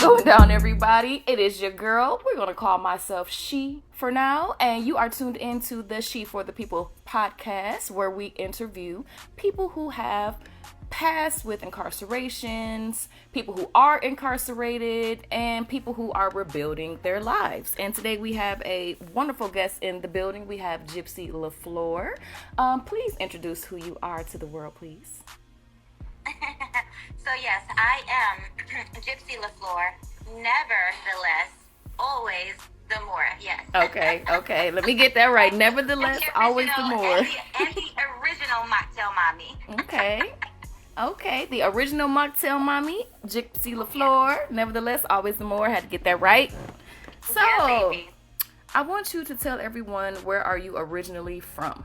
going down, everybody? It is your girl. We're going to call myself She for now. And you are tuned into the She for the People podcast, where we interview people who have passed with incarcerations, people who are incarcerated, and people who are rebuilding their lives. And today we have a wonderful guest in the building. We have Jypsi Laflor. Please introduce who you are to the world, please. So yes, I am Jypsi Laflor. Nevertheless, always the more. Yes. Okay. Let me get that right. Nevertheless, always the more. And the original mocktail mommy. Okay. The original mocktail mommy, Jypsi Laflor. Nevertheless, always the more. Had to get that right. So, Yeah, baby. I want you to tell everyone, where are you originally from?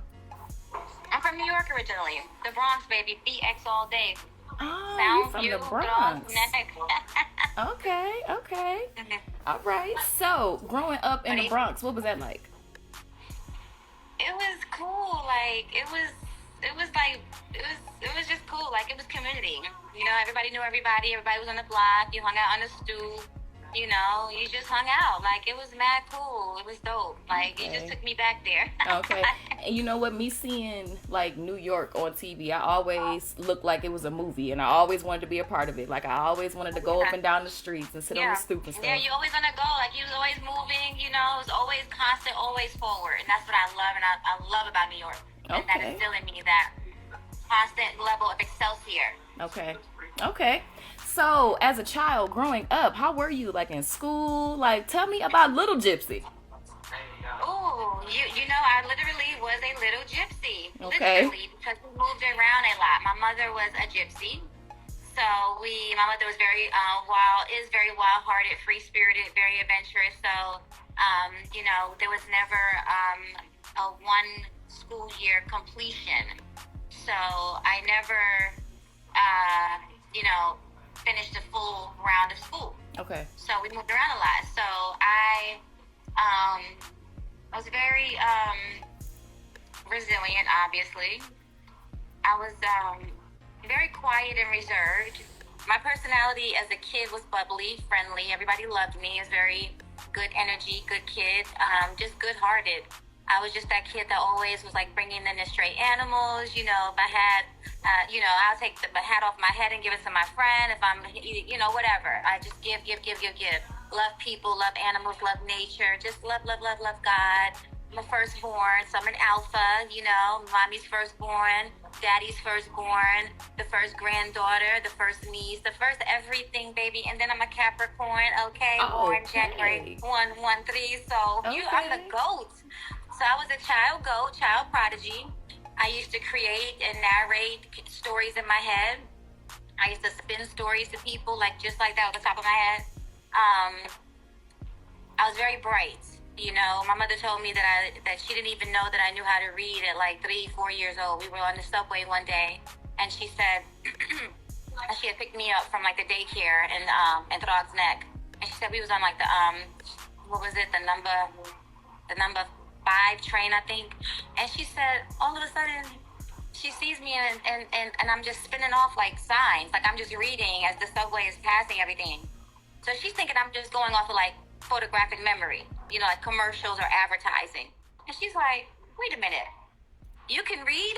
I'm from New York originally. The Bronx, baby. BX all day. Oh, you're from the Bronx. Okay. All right. So, growing up in the Bronx, what was that like? It was cool. It was just cool. Like, it was community. You know, everybody knew everybody. Everybody was on the block. You hung out on the stoop. You know, you just hung out. Like, it was mad cool. It was dope. Like, Okay. It just took me back there. Okay. And you know what? Me seeing, like, New York on TV, I always looked like it was a movie, and I always wanted to be a part of it. Like, I always wanted to go up and down the streets and sit on the stoop and stuff. Yeah, you always on the go. Like, you was always moving, you know. It was always constant, always forward. And that's what I love, and I love about New York. And that is still in me, that constant level of excelsior. Okay. So, as a child growing up, how were you, like, in school? Like, tell me about little Jypsi. Oh, you know, I literally was a little gypsy. Okay. Literally, because we moved around a lot. My mother was a gypsy. So my mother was very very wild-hearted, free-spirited, very adventurous. So, you know, there was never a one school year completion. So I never, you know, finished a full round of school. Okay. So we moved around a lot. So I was very resilient, obviously. I was very quiet and reserved. My personality as a kid was bubbly, friendly. Everybody loved me. I was very good energy, good kid, just good-hearted. I was just that kid that always was like bringing in the stray animals. You know, if I had, you know, I'll take the hat off my head and give it to my friend. If I'm, you know, whatever. I just give. Love people, love animals, love nature. Just love God. I'm a firstborn, so I'm an alpha, you know, mommy's firstborn, daddy's firstborn, the first granddaughter, the first niece, the first everything, baby. And then I'm a Capricorn, okay? Born January 113. So I'm the GOAT. So I was a child GOAT, child prodigy. I used to create and narrate stories in my head. I used to spin stories to people, like just like that, off the top of my head. I was very bright. You know, my mother told me that she didn't even know that I knew how to read at like 3-4 years old. We were on the subway one day, and she said she had picked me up from like the daycare in Throg's Neck, and she said we was on like the what was it, the number 5 train, I think. And she said all of a sudden she sees me and I'm just spinning off like signs, like I'm just reading as the subway is passing everything. So she's thinking I'm just going off of like photographic memory, you know, like commercials or advertising. And she's like, wait a minute, you can read?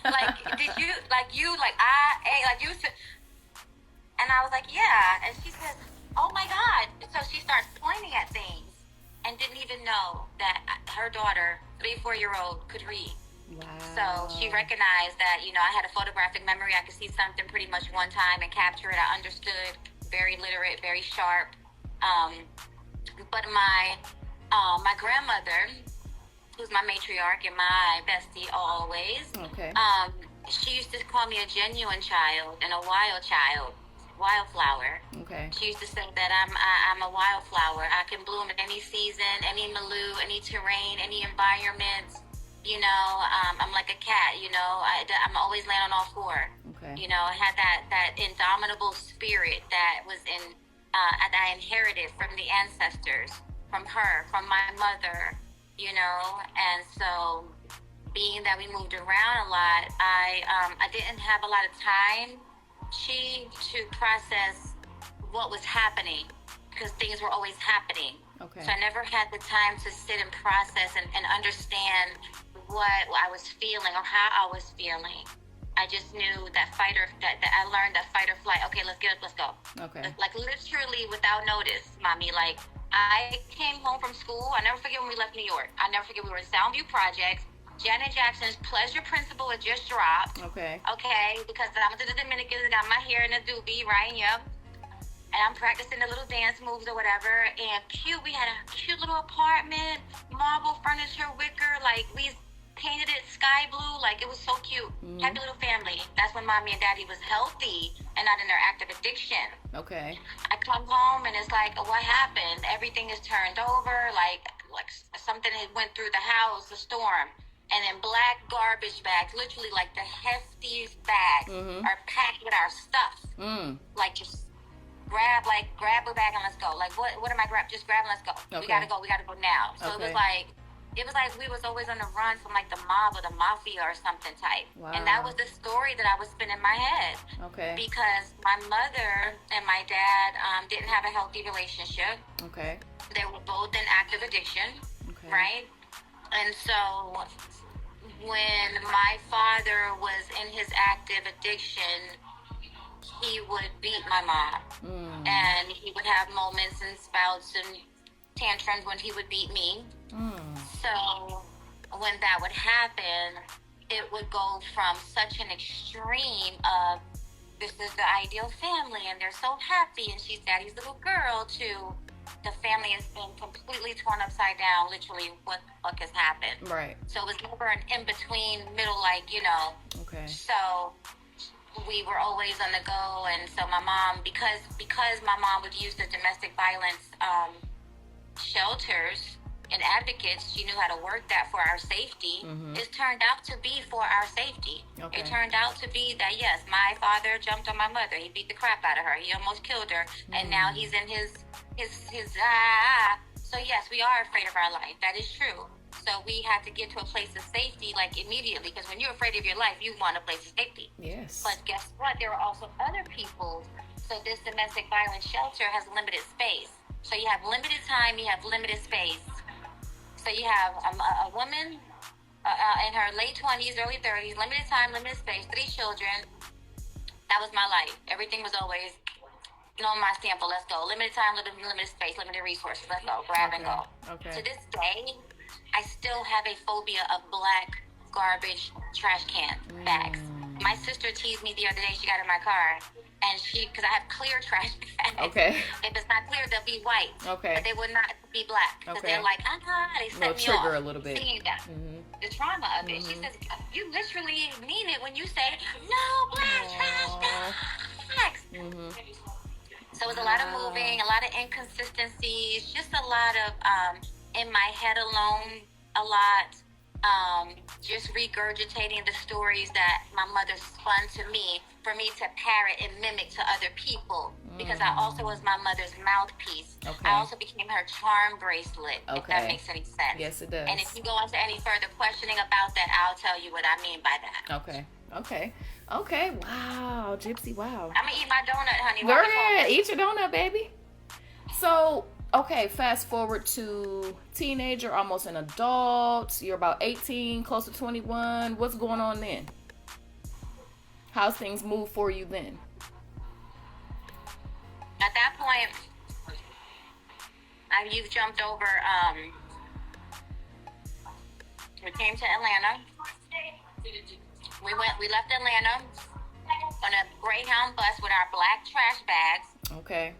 Like, did you, like you, and I was like, yeah. And she says, oh my God. So she starts pointing at things and didn't even know that her daughter, 3-4-year-old, could read. Wow. So she recognized that, you know, I had a photographic memory. I could see something pretty much one time and capture it. I understood. Very literate, very sharp. But my grandmother, who's my matriarch and my bestie always, she used to call me a genuine child and a wildflower. Okay. She used to say that I'm a wildflower. I can bloom in any season, any milieu, any terrain, any environment. You know, I'm like a cat. You know, I'm always laying on all four. Okay. You know, I had that indomitable spirit that was that I inherited from the ancestors, from her, from my mother. You know, and so being that we moved around a lot, I didn't have a lot of time to process what was happening because things were always happening. Okay. So I never had the time to sit and process and understand what I was feeling or how I was feeling. I just knew that that I learned that fight or flight. Okay, let's get up, let's go. Okay. Like literally without notice, mommy. Like I came home from school. I never forget when we left New York. I never forget we were in Soundview Projects. Janet Jackson's Pleasure Principle had just dropped. Okay. Okay, because I went to the Dominicans and got my hair in a doobie, right? Yep. And I'm practicing the little dance moves or whatever. And we had a cute little apartment, marble furniture, wicker. Like we painted it sky blue. Like it was so cute. Mm-hmm. Happy little family. That's when mommy and daddy was healthy and not in their active addiction. Okay. I come home and it's like, what happened? Everything is turned over. Like something had went through the house, the storm. And then black garbage bags, literally like the heftiest bags, are packed with our stuff. Like just grab a bag and let's go. Like what am I grab? Just grab and let's go. Okay. We gotta go now. So okay. it was like we was always on the run from like the mob or the mafia or something type. Wow. And that was the story that I was spinning in my head. Okay. Because my mother and my dad didn't have a healthy relationship. Okay. They were both in active addiction. Okay. Right? And so when my father was in his active addiction, he would beat my mom. And he would have moments and spouts and tantrums when he would beat me. So when that would happen, it would go from such an extreme of this is the ideal family and they're so happy and she's daddy's little girl to the family has been completely torn upside down, literally what the fuck has happened. Right. So it was never an in-between middle, like, you know. Okay. So we were always on the go, and so my mom, because my mom would use the domestic violence shelters and advocates, she knew how to work that for our safety. It turned out to be for our safety. Okay. It turned out to be that, yes, my father jumped on my mother. He beat the crap out of her. He almost killed her. And now he's in his So yes, we are afraid of our life. That is true. So we had to get to a place of safety like immediately, because when you're afraid of your life, you want a place of safety. Yes. But guess what? There are also other people. So this domestic violence shelter has limited space. So you have limited time, you have limited space. So you have a woman in her late 20s, early 30s, limited time, limited space, 3 children. That was my life. Everything was always, my sample, let's go. Limited time, limited space, limited resources, let's go. Grab and go. Okay. To this day, I still have a phobia of black garbage trash can bags. My sister teased me the other day. She got in my car, and because I have clear trash bags. Okay. If it's not clear, they'll be white. Okay. But they would not be black. Because they're like, they set me trigger off. a little bit. Seeing that. The trauma of it. She says, you literally mean it when you say, no black trash bags. So it was a lot of moving, a lot of inconsistencies, just a lot of, in my head alone, a lot, just regurgitating the stories that my mother spun to me for me to parrot and mimic to other people, because I also was my mother's mouthpiece. Okay. I also became her charm bracelet, if that makes any sense. Yes, it does. And if you go into any further questioning about that, I'll tell you what I mean by that. Okay. Wow, Jypsi, wow. I'm going to eat my donut, honey. Go ahead, eat your donut, baby. So, okay, fast forward to teenager, almost an adult. You're about 18, close to 21. What's going on then? How's things move for you then? At that point, you've jumped over. We came to Atlanta. We left Atlanta on a Greyhound bus with our black trash bags. Okay.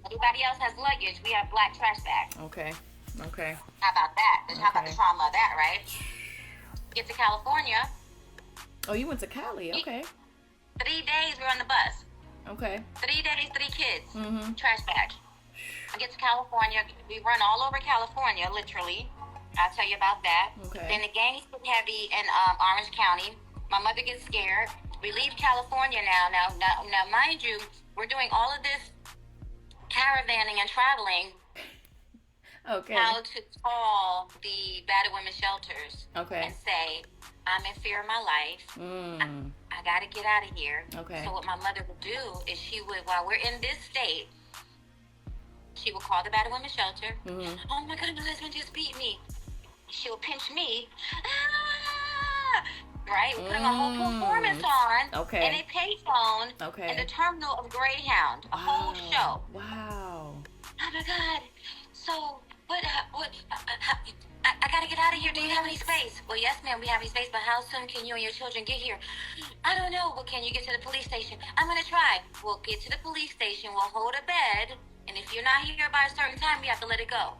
Everybody else has luggage. We have black trash bags. Okay. How about that? How about the trauma of that, right? Get to California. Oh, you went to Cali. Okay. 3 days we were on the bus. Okay. 3 days, 3 kids. Trash bag. I get to California. We run all over California, literally. I'll tell you about that. Okay. Then the gangs get heavy in Orange County. My mother gets scared. We leave California now. Now, mind you, we're doing all of this caravanning and traveling. Okay. How to call the battered women's shelters and say, I'm in fear of my life. I got to get out of here. Okay. So what my mother would do is she would, while we're in this state, she would call the battered women's shelter. Mm-hmm. Oh my God, my husband just beat me. She would pinch me. Ah! Right? We're putting a whole performance on in a payphone in the terminal of Greyhound. A whole show. Wow. Oh my God. So, I gotta get out of here. Do you have any space? Well, yes, ma'am, we have any space, but how soon can you and your children get here? I don't know. Well, can you get to the police station? I'm gonna try. We'll get to the police station. We'll hold a bed. And if you're not here by a certain time, we have to let it go.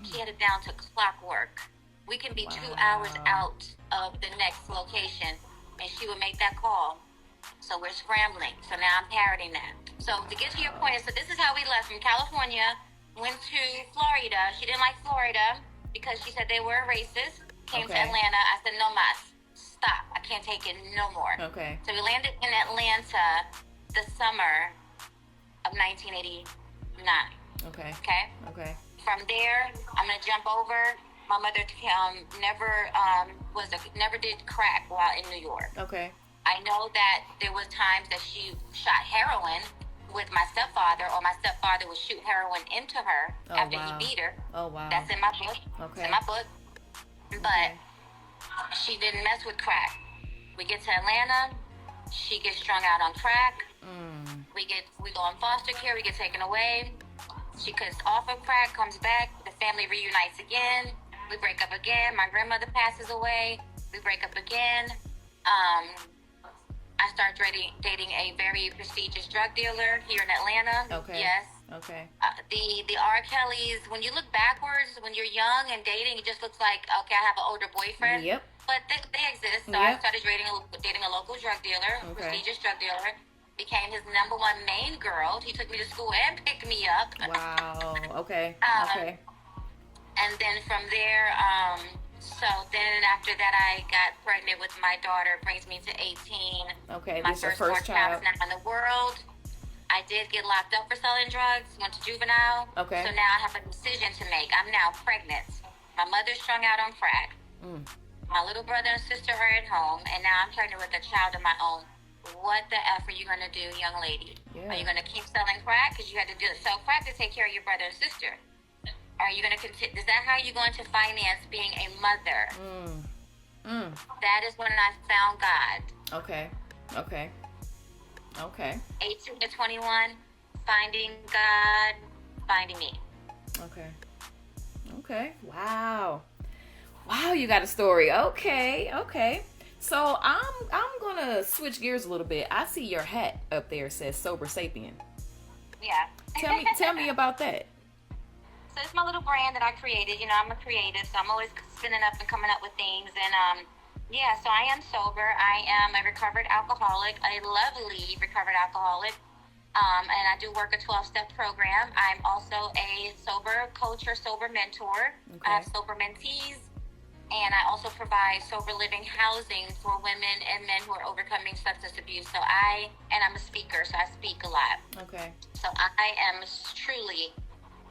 She had it down to clockwork. We can be 2 hours out of the next location, and she would make that call. So we're scrambling. So now I'm parroting that. So to get to your point, so this is how we left from California, went to Florida. She didn't like Florida because she said they were racist. Came to Atlanta. I said, no mas, stop. I can't take it no more. Okay. So we landed in Atlanta the summer of 1989. Okay. Okay? Okay. From there, I'm gonna jump over. My mother never did crack while in New York. Okay. I know that there was times that she shot heroin with my stepfather, or my stepfather would shoot heroin into her after he beat her. Oh wow. That's in my book. Okay. It's in my book. But she didn't mess with crack. We get to Atlanta. She gets strung out on crack. We go in foster care. We get taken away. She cuts off of crack, comes back. The family reunites again. We break up again. My grandmother passes away. We break up again. I start dating a very prestigious drug dealer here in Atlanta. Okay. Yes. Okay. The R. Kellys, when you look backwards, when you're young and dating, it just looks like, okay, I have an older boyfriend. Yep. But they exist. So I started dating a local drug dealer, prestigious drug dealer. Became his number one main girl. He took me to school and picked me up. Wow. Okay. Okay. And then from there, so then after that, I got pregnant with my daughter. Brings me to 18. Okay. My This is your first first child. now in the world. I did get locked up for selling drugs. Went to juvenile. Okay. So now I have a decision to make. I'm now pregnant. My mother's strung out on crack. My little brother and sister are at home, and now I'm pregnant with a child of my own. What the F are you going to do, young lady? Yeah. Are you going to keep selling crack because you had to sell crack to take care of your brother and sister? Are you going to continue? Is that how you're going to finance being a mother? That is when I found God. Okay. Okay. Okay. 18 to 21, finding God, finding me. Okay. Okay. Wow. Wow, you got a story. Okay. Okay. So I'm gonna switch gears a little bit. I see your hat up there says Sober Sapien. Yeah. Tell me about that. So it's my little brand that I created. You know, I'm a creative, so I'm always spinning up and coming up with things. And yeah, so I am sober. I am a recovered alcoholic, a lovely recovered alcoholic. And I do work a 12-step program. I'm also a sober coach or sober mentor. Okay. I have sober mentees. And I also provide sober living housing for women and men who are overcoming substance abuse. So I'm a speaker, so I speak a lot. Okay. So I am truly,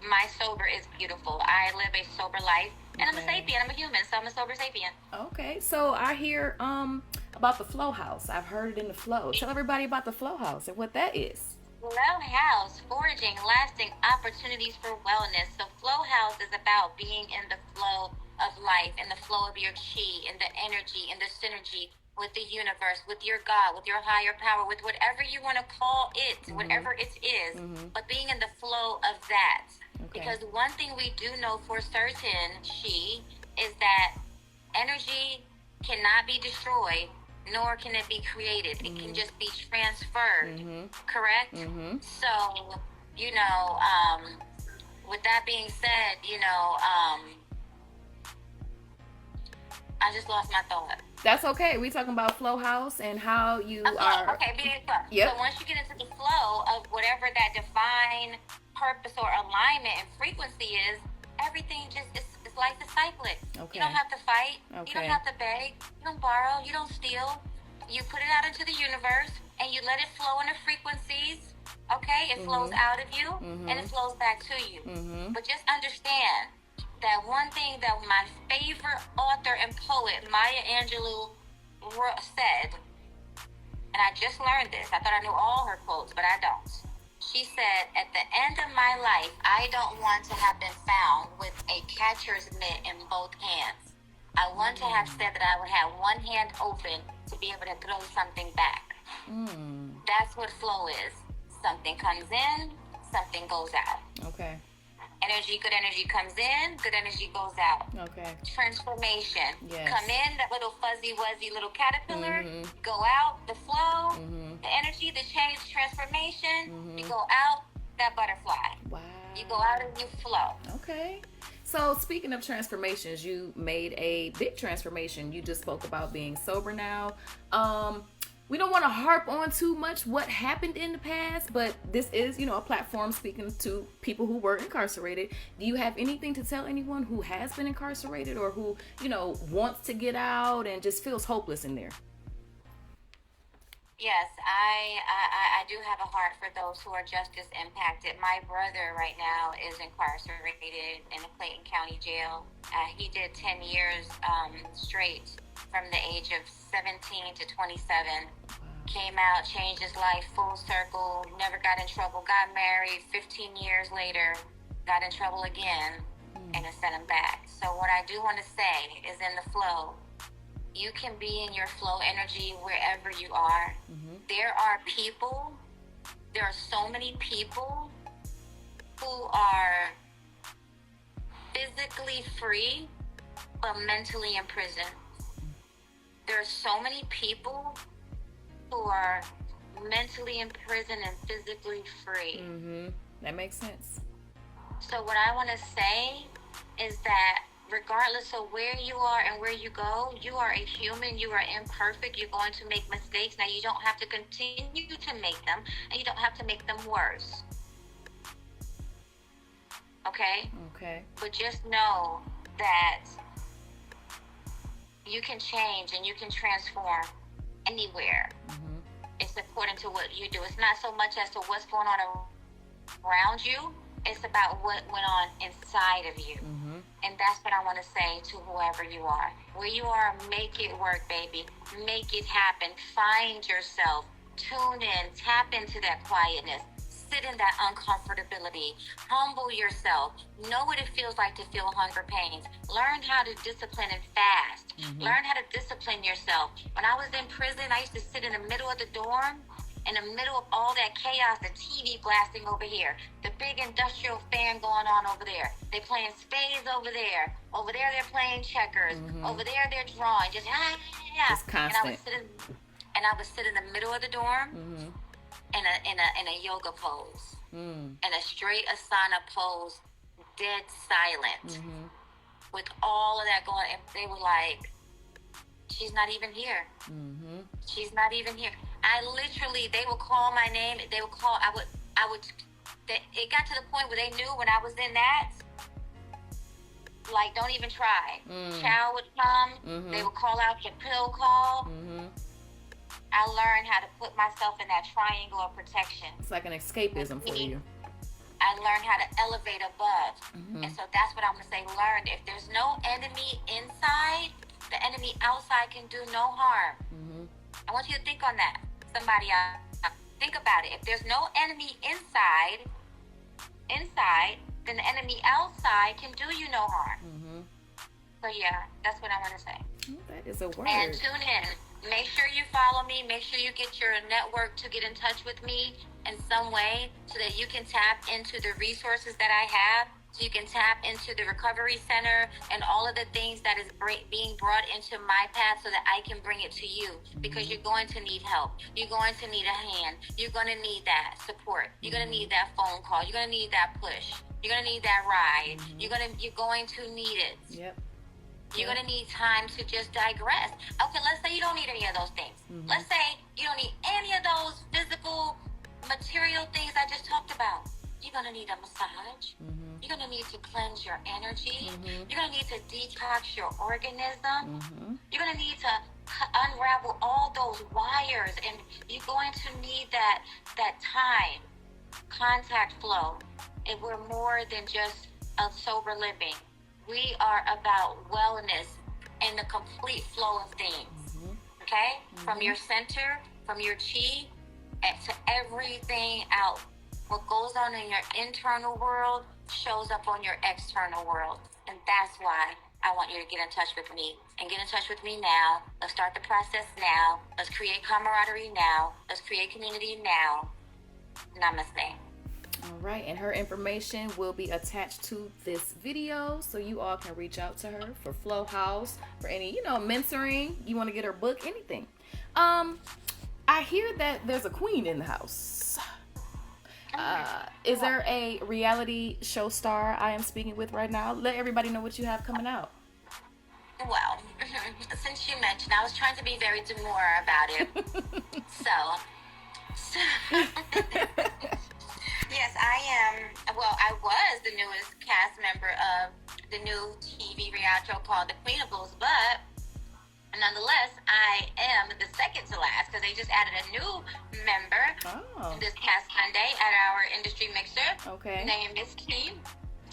my sober is beautiful. I live a sober life. And I'm a sapien, I'm a human, so I'm a sober sapien. Okay, so I hear about the Flow House. I've heard it in the Flow. Tell everybody about the Flow House and what that is. Flow House, forging lasting opportunities for wellness. So Flow House is about being in the flow of life, in the flow of your chi, in the energy, in the synergy with the universe, with your God, with your higher power, with whatever you want to call it, whatever it is, but being in the flow of that. Okay. Because one thing we do know for certain, She, is that energy cannot be destroyed, nor can it be created. It can just be transferred, correct? So, you know, with that being said, you know, I just lost my thought. That's okay. We talking about Flow House and how you are. Okay, being flow. Yep. So once you get into the flow of whatever that divine purpose or alignment and frequency is, everything just it's like the cyclic. Okay. You don't have to fight. Okay. You don't have to beg. You don't borrow. You don't steal. You put it out into the universe and you let it flow in the frequencies. Okay, it flows out of you and it flows back to you. But just understand that one thing that my favorite author and poet, Maya Angelou, said, and I just learned this. I thought I knew all her quotes, but I don't. She said, at the end of my life, I don't want to have been found with a catcher's mitt in both hands. I want to have said that I would have one hand open to be able to throw something back. That's what flow is. Something comes in, something goes out. Okay. Good energy comes in, good energy goes out. Okay. Transformation. Yes. Come in, that little fuzzy wuzzy little caterpillar. Go out, the flow, the energy, the change, transformation. You go out, that butterfly. Wow. You go out and you flow. Okay. So speaking of transformations, you made a big transformation. You just spoke about being sober now. We don't want to harp on too much what happened in the past, but this is, a platform speaking to people who were incarcerated. Do you have anything to tell anyone who has been incarcerated or who, wants to get out and just feels hopeless in there? Yes, I do have a heart for those who are justice impacted. My brother right now is incarcerated in the Clayton County Jail. He did 10 years straight from the age of 17 to 27. Came out, changed his life full circle, never got in trouble, got married, 15 years later, got in trouble again, and it sent him back. So what I do want to say is in the flow, you can be in your flow energy wherever you are. There are so many people who are physically free, but mentally in prison. There are so many people who are mentally in prison and physically free. That makes sense. So what I want to say is that regardless of where you are and where you go, you are a human, you are imperfect, you're going to make mistakes. Now, you don't have to continue to make them, and you don't have to make them worse. Okay? Okay. But just know that you can change and you can transform anywhere. It's according to what you do. It's not so much as to what's going on around you. It's about what went on inside of you. And that's what I want to say to whoever you are. Where you are, make it work, baby. Make it happen. Find yourself. Tune in. Tap into that quietness. Sit in that uncomfortability. Humble yourself. Know what it feels like to feel hunger pains. Learn how to discipline and fast. Learn how to discipline yourself. When I was in prison, I used to sit in the middle of the dorm, in the middle of all that chaos, the TV blasting over here, the big industrial fan going on over there. They playing spades over there. Over there, they're playing checkers. Over there, they're drawing. Just It's constant. And I would sit in the middle of the dorm in a yoga pose, in a straight asana pose, dead silent, with all of that going. And they were like, "She's not even here. She's not even here." They would call my name. They would call. It got to the point where they knew when I was in that, like, don't even try. Chow would come. They would call out your pill call. I learned how to put myself in that triangle of protection. It's like an escapism for you. I learned how to elevate above. And so that's what I'm going to say. Learn. If there's no enemy inside, the enemy outside can do no harm. I want you to think on that. Somebody else. Think about it. If there's no enemy inside, then the enemy outside can do you no harm. So yeah, that's what I want to say. That is a word. And tune in. Make sure you follow me. Make sure you get your network to get in touch with me in some way so that you can tap into the resources that I have. So you can tap into the recovery center and all of the things that is being brought into my path so that I can bring it to you, because you're going to need help. You're going to need a hand. You're going to need that support. You're going to need that phone call. You're going to need that push. You're going to need that ride. You're going to need it. Yep. You're going to need time to just digress. Okay, let's say you don't need any of those things. Let's say you don't need any of those physical, material things I just talked about. You're going to need a massage. You're going to need to cleanse your energy. You're going to need to detox your organism. You're going to need to unravel all those wires. And you're going to need that time, contact flow. And we're more than just a sober living. We are about wellness and the complete flow of things. Okay? From your center, from your chi, to everything out What goes on in your internal world shows up on your external world. And that's why I want you to get in touch with me. And get in touch with me now. Let's start the process now. Let's create camaraderie now. Let's create community now. Namaste. All right, and her information will be attached to this video, so you all can reach out to her for Flow House, for any, mentoring. You want to get her book, anything. I hear that there's a queen in the house. Is there a reality show star I am speaking with right now? Let everybody know what you have coming out. Well, since you mentioned, I was trying to be very demure about it. So yes, I am. Well, I was the newest cast member of the new TV reality show called The Queenables, but nonetheless, I am the second to last because they just added a new member this past Sunday at our industry mixer. Okay. Named Miss Key.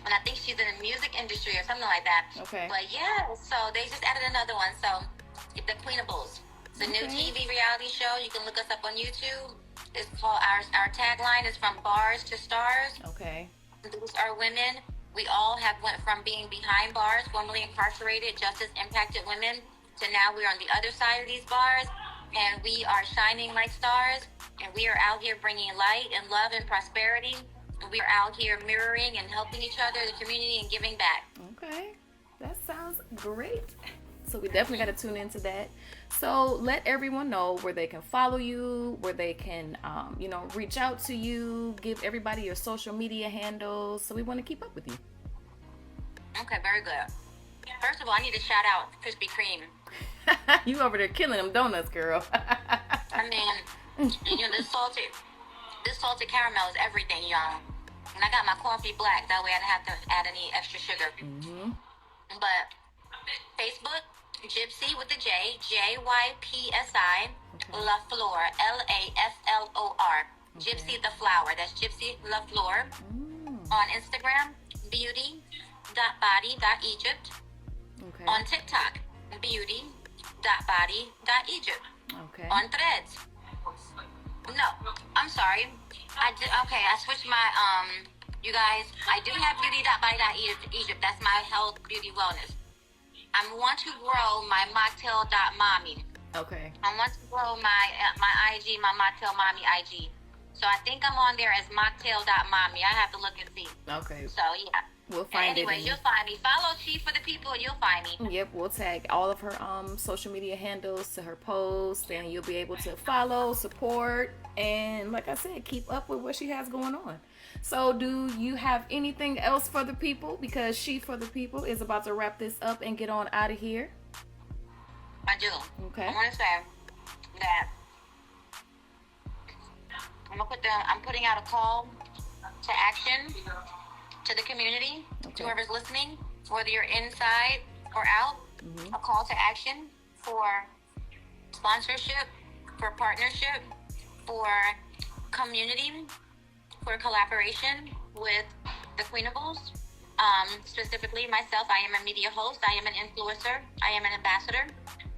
And I think she's in the music industry or something like that. Okay. But yeah, so they just added another one. So, The Queenables. It's a new TV reality show. You can look us up on YouTube. It's called, our tagline is From Bars to Stars. Okay. These are women. We all have went from being behind bars, formerly incarcerated, justice impacted women, to now we're on the other side of these bars, and we are shining like stars, and we are out here bringing light and love and prosperity. And we are out here mirroring and helping each other, the community, and giving back. Okay, that sounds great. So we definitely got to tune into that. So let everyone know where they can follow you, where they can, reach out to you, give everybody your social media handles. So we want to keep up with you. Okay, very good. First of all, I need to shout out Krispy Kreme. You over there killing them donuts, girl. I mean, this salted caramel is everything, y'all. And I got my coffee black. That way I don't have to add any extra sugar. Mm-hmm. But Facebook, Jypsi with the J, Jypsi, Laflor, Laflor. Jypsi the flower. That's Jypsi Laflor. On Instagram, beauty.body.egypt. Okay. On TikTok, beauty.body.egypt. Okay. On Threads. No, I'm sorry. I switched my, you guys, I do have beauty.body.egypt. That's my health, beauty, wellness. I want to grow my mocktail.mommy. Okay. I want to grow my IG, my mocktail mommy IG. So I think I'm on there as mocktail.mommy. I have to look and see. Okay. So yeah. We'll find Anyways, you'll find me. Follow Chief for the people and you'll find me. Yep, we'll tag all of her social media handles to her posts, and you'll be able to follow, support, and like I said, keep up with what she has going on. So do you have anything else for the people? Because She for the People is about to wrap this up and get on out of here. I do. Okay. I want to say that I'm putting out a call to action to the community, to whoever's listening, whether you're inside or out, a call to action for sponsorship, for partnership, for community, for collaboration with the Queenables. Specifically myself, I am a media host, I am an influencer, I am an ambassador.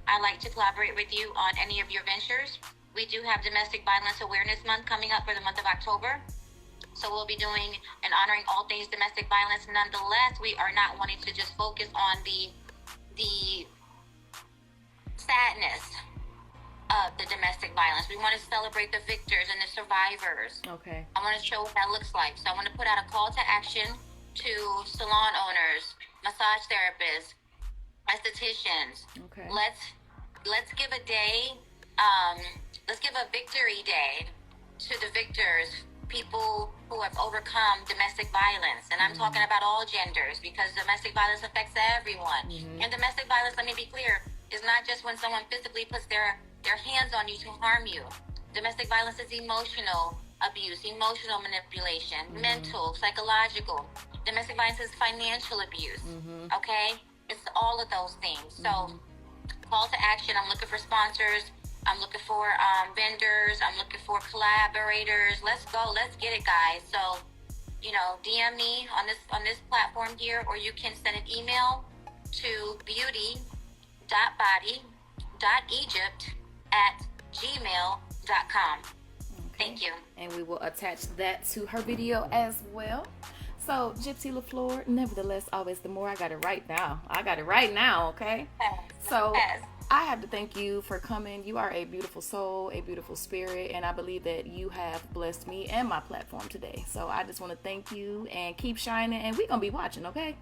I like to collaborate with you on any of your ventures. We do have Domestic Violence Awareness Month coming up for the month of October. So we'll be doing and honoring all things domestic violence. Nonetheless, we are not wanting to just focus on the sadness of the domestic violence. We want to celebrate the victors and the survivors. Okay. I want to show what that looks like. So I want to put out a call to action to salon owners, massage therapists, estheticians. Okay. Let's give a day. Let's give a victory day to the victors, people who have overcome domestic violence. And I'm talking about all genders, because domestic violence affects everyone. And domestic violence, let me be clear, is not just when someone physically puts their hands on you to harm you. Domestic violence is emotional abuse, emotional manipulation, mental, psychological. Domestic violence is financial abuse. Okay? It's all of those things. So call to action. I'm looking for sponsors. I'm looking for vendors. I'm looking for collaborators. Let's go. Let's get it, guys. So, DM me on this platform here, or you can send an email to beauty.body.egypt@gmail.com. Thank you. And we will attach that to her video as well. So, Jypsi Laflor, nevertheless, always the more. I got it right now. Okay? Yes. So, Yes. I have to thank you for coming. You are a beautiful soul, a beautiful spirit, and I believe that you have blessed me and my platform today. So, I just want to thank you and keep shining, and we're going to be watching, okay?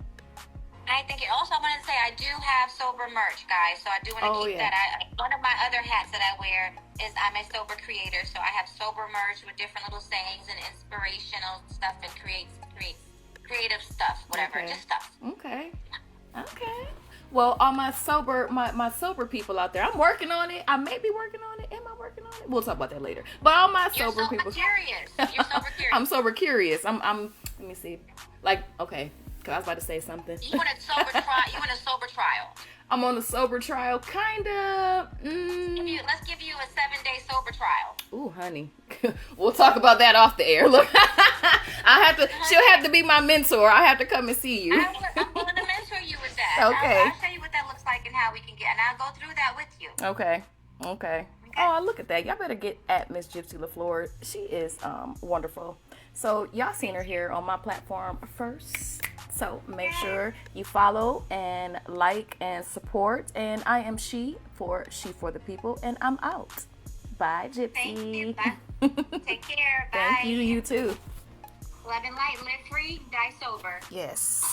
I think it also, I want to say I do have sober merch, guys. So I do want to keep that. One of my other hats that I wear is I'm a sober creator. So I have sober merch with different little sayings and inspirational stuff and creative stuff, whatever, just stuff. Okay. Well, all my sober people out there, I'm working on it. I may be working on it. Am I working on it? We'll talk about that later. But all my sober people. You're sober curious. I'm sober curious. I'm. Let me see. Like, okay. Cause I was about to say something. You want a sober trial? You want a sober trial? I'm on a sober trial, kinda. Let's give you a 7-day sober trial. Ooh, honey, we'll talk about that off the air. Look, She'll have to be my mentor. I have to come and see you. I'm willing to mentor you with that. Okay. I'll show you what that looks like and how we can get, and I'll go through that with you. Okay. Oh, look at that. Y'all better get at Miss Jypsi Laflor. She is wonderful. So y'all seen her here on my platform first. So make sure you follow and like and support. And I am She for the People. And I'm out. Bye, Jypsi. Thank you. Bye. Take care. Bye. Thank you. You too. Love and light. Live free. Die sober. Yes.